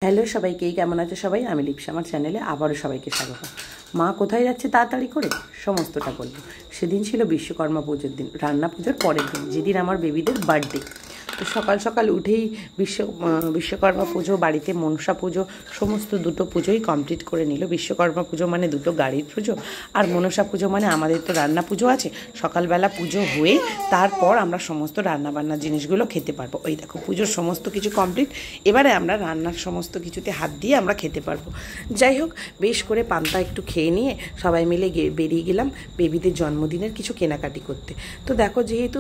Hello সবাইকে, কেমন আছে সবাই? আমি লিপসা, আমার চ্যানেলে আবারও সবাইকে স্বাগত। মা কোথায় যাচ্ছে তাড়াতাড়ি করে সমস্তটা বলবো। সেদিন ছিল বিশ্বকর্মা পুজোর দিন, রান্না পুজোর পরের দিন, যেদিন আমার বেবিদের বার্থডে। তো সকাল সকাল উঠেই বিশ্বকর্মা পুজো, বাড়িতে মনসা পুজো, সমস্ত দুটো পুজোই কমপ্লিট করে নিল। বিশ্বকর্মা পুজো মানে দুটো গাড়ির পুজো, আর মনসা পুজো মানে আমাদের তো রান্না পুজো আছে। সকালবেলা পুজো হয়েই তারপর আমরা সমস্ত রান্নাবান্নার জিনিসগুলো খেতে পারবো। ওই দেখো, পুজোর সমস্ত কিছু কমপ্লিট, এবারে আমরা রান্নার সমস্ত কিছুতে হাত দিয়ে আমরা খেতে পারবো। যাই হোক, বেশ করে পান্তা একটু খেয়ে নিয়ে সবাই মিলে বেরিয়ে গেলাম বেবিদের জন্মদিনের কিছু কেনাকাটি করতে। তো দেখো, যেহেতু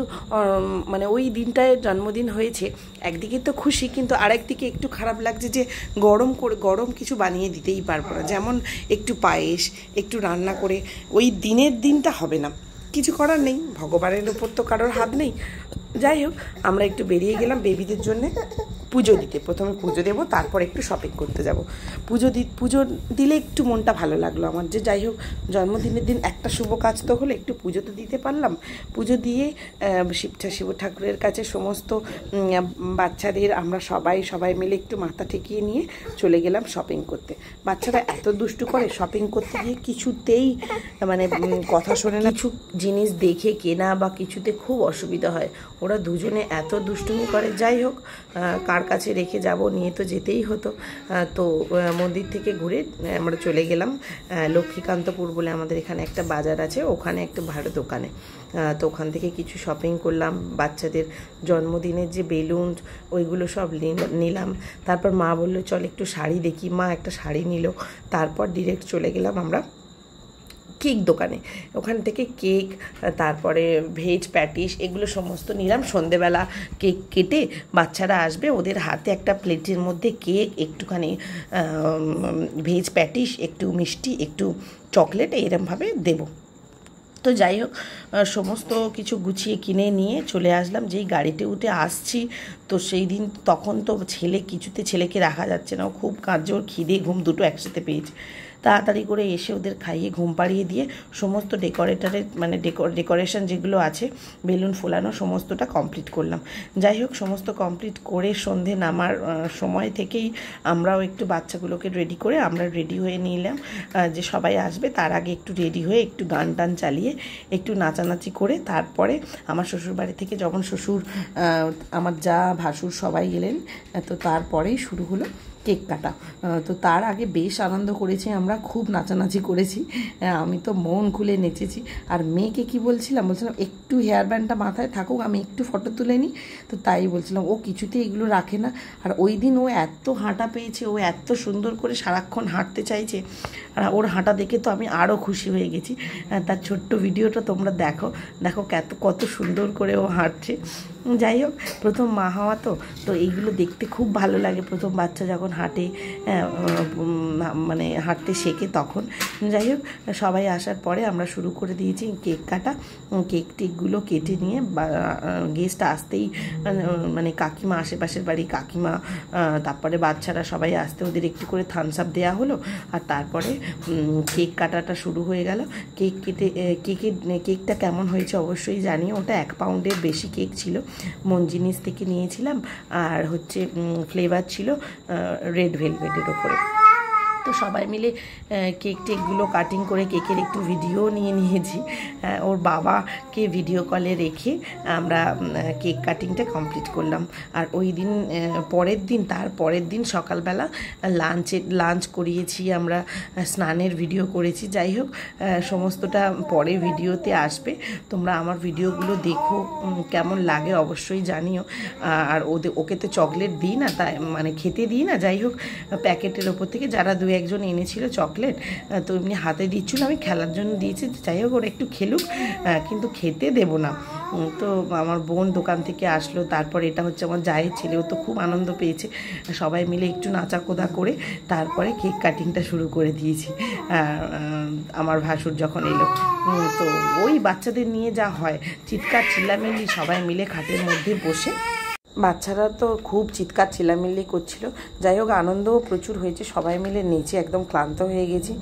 মানে ওই দিনটায় জন্মদিন হয়েছে, একদিকে তো খুশি, কিন্তু আরেকদিকে একটু খারাপ লাগছে যে গরম কিছু বানিয়ে দিতেই পারবো না। যেমন একটু পায়েস, একটু রান্না করে ওই দিনটা হবে না, কিছু করার নেই, ভগবানের ওপর তো কারোর হাত নেই। যাই হোক, আমরা একটু বেরিয়ে গেলাম বেবিদের জন্যে পুজো দিতে। প্রথমে পুজো দেবো, তারপর একটু শপিং করতে যাব। পুজো দিলে একটু মনটা ভালো লাগলো আমার, যে যাই হোক জন্মদিনের দিন একটা শুভ কাজ তো হলো, একটু পুজো তো দিতে পারলাম। পুজো দিয়ে শিব ঠাকুরের কাছে সমস্ত বাচ্চাদের আমরা সবাই মিলে একটু মাথা ঠেকিয়ে নিয়ে চলে গেলাম শপিং করতে। বাচ্চারা এত দুষ্টু করে, শপিং করতে গিয়ে কিছুতেই মানে কথা শোনে না। কিছু জিনিস দেখে কেনা বা কিছুতে খুব অসুবিধা হয়, ওরা দুজনে এত দুষ্টুমি করে। যাই হোক, কার কাছে রেখে যাব, নিয়ে তো যেতেই হতো। তো মন্দির থেকে ঘুরে আমরা চলে গেলাম লক্ষ্মীকান্তপুর বলে আমাদের এখানে একটা বাজার আছে, ওখানে একটা ভালো দোকানে। তো ওখান থেকে কিছু শপিং করলাম। বাচ্চাদের জন্মদিনের যে বেলুন, ওইগুলো সব নিলাম। তারপর মা বললো চল একটু শাড়ি দেখি, মা একটা শাড়ি নিল। তারপর ডিরেক্ট চলে গেলাম আমরা কেক দোকানে। ওখান থেকে কেক, তারপরে ভেজ প্যাটিস, এগুলো সমস্ত নিলাম। সন্ধেবেলা কেক কেটে বাচ্চারা আসবে, ওদের হাতে একটা প্লেটের মধ্যে কেক, একটুখানি ভেজ প্যাটিস, একটু মিষ্টি, একটু চকলেট, এরমভাবে দেবো। তো যাই হোক, সমস্ত কিছু গুছিয়ে কিনে নিয়ে চলে আসলাম। যেই গাড়িতে উঠে আসছি, তো সেই দিন তখন তো ছেলেকে রাখা যাচ্ছে না, ও খুব কাঁদছে, ওর খিদে ঘুম দুটো একসাথে পেয়েছে। তাড়াতাড়ি করে এসে ওদের খাইয়ে ঘুম পাড়িয়ে দিয়ে সমস্ত ডেকোরেশন যেগুলো আছে, বেলুন ফোলানো, সমস্তটা কমপ্লিট করলাম। যাই হোক, সমস্ত কমপ্লিট করে সন্ধে নামার সময় থেকেই আমরাও একটু বাচ্চাগুলোকে রেডি করে আমরা রেডি হয়ে নিলাম, যে সবাই আসবে তার আগে একটু রেডি হয়ে একটু গান টান চালিয়ে একটু নাচানাচি করে তারপরে আমার শ্বশুরবাড়ি থেকে যখন আমার যা ভাসুর সবাই এলেন, তো তারপরেই শুরু হলো কেক কাটা। তো তার আগে বেশ আনন্দ করেছি আমরা, খুব নাচানাচি করেছি, আমি তো মন খুলে নেচেছি। আর মেয়েকে কি বলছিলাম একটু হেয়ার ব্যান্ডটা মাথায় থাকুক, আমি একটু ফটো তুলে নিই। তো তাই বলছিলাম, ও কিছুতেই এগুলো রাখে না। আর ওই দিন ও এত হাঁটা পেয়েছে, ও এত সুন্দর করে সারাক্ষণ হাঁটতে চাইছে, আর ওর হাঁটা দেখে তো আমি আরও খুশি হয়ে গেছি। তার ছোট্ট ভিডিওটা তোমরা দেখো কত সুন্দর করে ও হাঁটছে। যাই হোক, প্রথম মা হওয়া তো এইগুলো দেখতে খুব ভালো লাগে। প্রথম বাচ্চা যখন হাঁটে, মানে হাঁটতে শেখে তখন। যাই হোক, সবাই আসার পরে আমরা শুরু করে দিয়েছি কেক কাটা। টেকগুলো কেটে নিয়ে গেস্ট আসতেই, মানে কাকিমা, আশেপাশের বাড়ি কাকিমা, তারপরে বাচ্চারা সবাই আসতে ওদের একটু করে থামস আপ দেওয়া হলো। আর তারপরে কেক কাটাটা শুরু হয়ে গেল। কেকটা কেমন হয়েছে অবশ্যই জানিও। ওটা 1 পাউন্ডের বেশি কেক ছিল, মঞ্জিনিস থেকে নিয়েছিলাম, আর হচ্ছে ফ্লেভার ছিল রেড ভেলভেটের ওপরে। তো সবাই মিলে টেকগুলো কাটিং করে কেকের একটু ভিডিও নিয়ে নিয়েছি। ওর বাবাকে ভিডিও কলে রেখে আমরা কেক কাটিংটা কমপ্লিট করলাম। আর ওই দিন তার পরের দিন সকালবেলা লাঞ্চ করিয়েছি আমরা, স্নানের ভিডিও করেছি। যাই হোক, সমস্তটা পরে ভিডিওতে আসবে, তোমরা আমার ভিডিওগুলো দেখো, কেমন লাগে অবশ্যই জানিও। আর ওকে তো চকলেট দিই না, তাই মানে খেতে দিই না। যাই হোক, প্যাকেটের ওপর থেকে যারা 2-1 জন এনেছিল চকলেট, তো এমনি হাতে দিচ্ছিল, আমি খেলার জন্য দিয়েছি। যাই হোক, ওরা একটু খেলুক, কিন্তু খেতে দেব না। তো আমার বোন দোকান থেকে আসলো, তারপর এটা হচ্ছে আমার জায়ের ছেলে, ও তো খুব আনন্দ পেয়েছে। সবাই মিলে একটু নাচাকোদা করে তারপরে কেক কাটিংটা শুরু করে দিয়েছি। আমার ভাসুর যখন এলো, তো ওই বাচ্চাদের নিয়ে যা হয়, চিৎকার চিল্লামিল্লি, সবাই মিলে খাটের মধ্যে বসে বাচ্চারা তো খুব চিৎকার চিল্লামিল্লি করছিল। যাই হোক, আনন্দও প্রচুর হয়েছে, সবাই মিলে নেচে একদম ক্লান্ত হয়ে গেছি।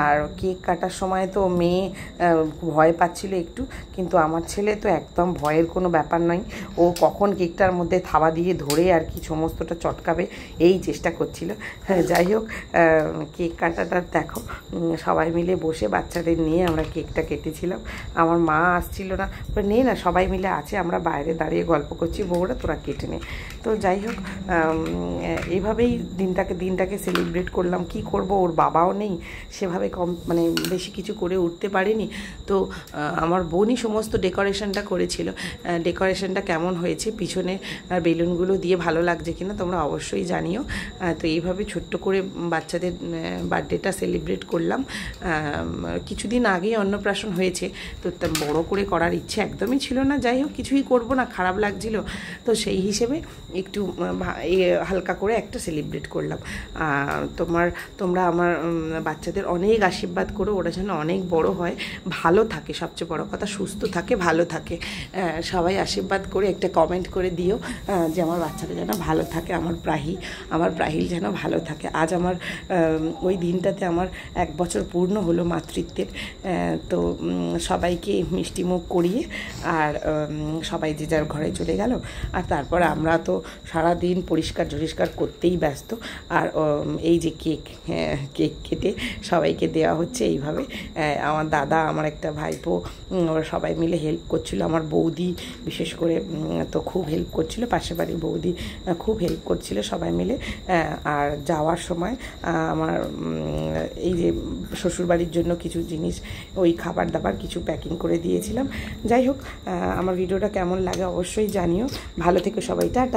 আর কেক কাটার সময় তো মেয়ে ভয় পাচ্ছিল একটু, কিন্তু আমার ছেলে তো একদম ভয়ের কোনো ব্যাপার নয়। ও কখন কেকটার মধ্যে থাবা দিয়ে ধরে আর কি সমস্তটা চটকাবে এই চেষ্টা করছিল। হ্যাঁ, যাই হোক, কেক কাটাটা দেখো, সবাই মিলে বসে বাচ্চাদের নিয়ে আমরা কেকটা কেটেছিলাম। আমার মা আসছিল না, নে না সবাই মিলে আছে, আমরা বাইরে দাঁড়িয়ে গল্প করছি, বউরা তোরা কেটে নে। তো যাই হোক, এইভাবেই দিনটাকে সেলিব্রেট করলাম। কি করব, ওর বাবাও নেই, সেভাবে মানে বেশি কিছু করে উঠতে পারিনি। তো আমার বোনই সমস্ত ডেকোরেশনটা করেছিল। ডেকোরেশনটা কেমন হয়েছে, পিছনে বেলুনগুলো দিয়ে ভালো লাগছে কিনা তোমরা অবশ্যই জানিও। তো এইভাবে ছোট্ট করে বাচ্চাদের বার্থডেটা সেলিব্রেট করলাম। কিছুদিন আগেই অন্নপ্রাশন হয়েছে, তো বড় করে করার ইচ্ছে একদমই ছিল না। যাই হোক, কিছুই করব না, খারাপ লাগছিল, তো সেই হিসেবে একটু হালকা করে একটা সেলিব্রেট করলাম। তোমরা আমার বাচ্চাদের অনেক আশীর্বাদ করো, ওরা যেন অনেক বড় হয়, ভালো থাকে, সবচেয়ে বড় কথা সুস্থ থাকে, ভালো থাকে। সবাই আশীর্বাদ করে একটা কমেন্ট করে দিও যে আমার বাচ্চারা যেন ভালো থাকে, আমার প্রাহিল যেন ভালো থাকে। আজ আমার ওই দিনটাতে আমার 1 বছর পূর্ণ হলো মাতৃত্বের। তো সবাইকে মিষ্টিমুখ করিয়ে আর সবাই যে যার ঘরে চলে গেল। আর তারপর আমরা তো সারাদিন পরিষ্কার করতেই ব্যস্ত। আর এই যে কেক কেটে সবাইকে দেওয়া হচ্ছে এইভাবে। আমার দাদা, আমার একটা ভাইপো, ওরা সবাই মিলে হেল্প করছিল। আমার বৌদি বিশেষ করে তো খুব হেল্প করছিল, পাশের বাড়ির বৌদি খুব হেল্প করছিল সবাই মিলে। আর যাওয়ার সময় আমার এই যে শ্বশুরবাড়ির জন্য কিছু জিনিস, ওই খাবার দাবার কিছু প্যাকিং করে দিয়েছিলাম। যাই হোক, আমার ভিডিওটা কেমন লাগে অবশ্যই জানিও। ভালো থেকো সবাই, টাটা।